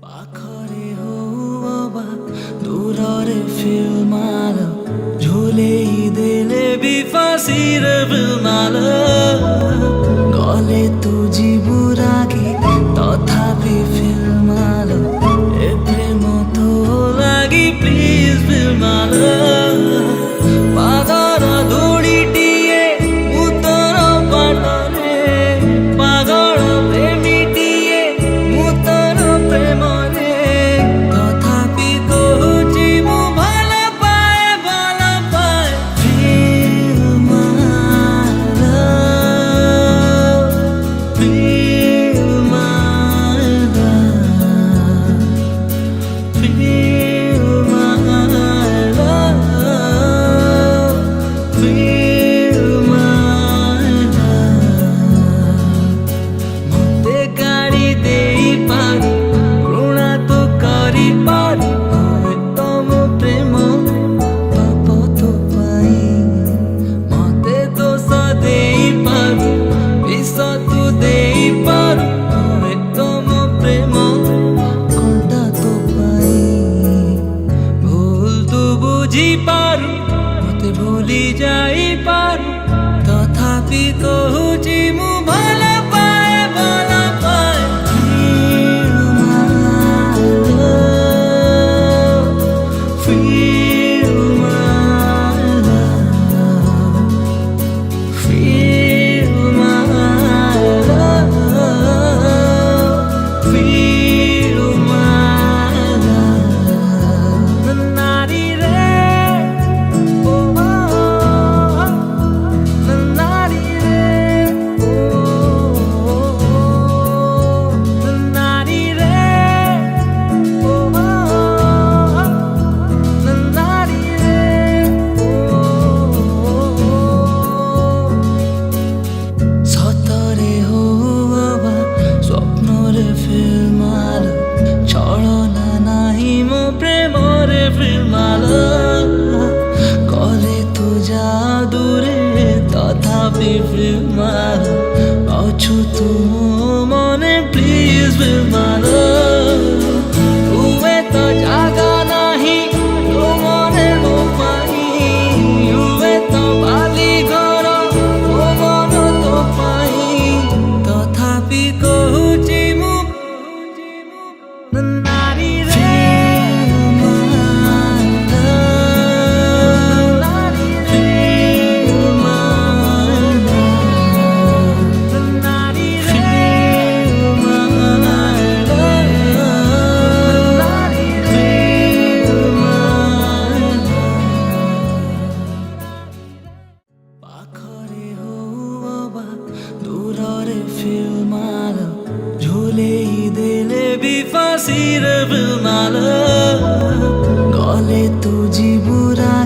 পাখরে হওয়া দূরে ফিল্মাল ঝুলেই দিলে বিফাসির ফিল্মাল গলে তুজি বুরাগে তথাপি ফিল্মাল এ প্রেম তো লাগি প্লিজ ফিল্মাল পাগর ধুড়িটিয়ে মুতর পাটরে পাগল প্রেমিটিয়ে মুতর প্রেমরে তথাপি কহুচি মু ভাল পায় ফিল্মাল ফিল্মাল মতে গাড়ি দেই পারি ঘৃণা তো করি পারি তম প্রেম পাপ তো পাই মতে দোষ দেই পারি বিষ তু দেই পারি তম প্রেম কোনটা তো পাই ভুল তু বুঝি পারু মতে ভুলি যাই পারু তথাপি কহুচি মু ভাল পায় সতরে হওয়া স্বপ্নরে ফিল্মাল ছড়না নাহি মো প্রেমরে ফিল্মাল কলে তু জাদুরে তথাপি ফিল্মাল অছু তু মনে প্লিজ ফিল্মাল উবে তো জাগা নাহি তো মনে নো পাই উবে তো বালি ঘর ও মন তো পাই তথাপি কহুচি মু নারী রে পাখরে হওয়া দূরে ফিল্মাল ঝুলেই দিলে বিফাসির ফিল্মাল গলে তুজি বুরা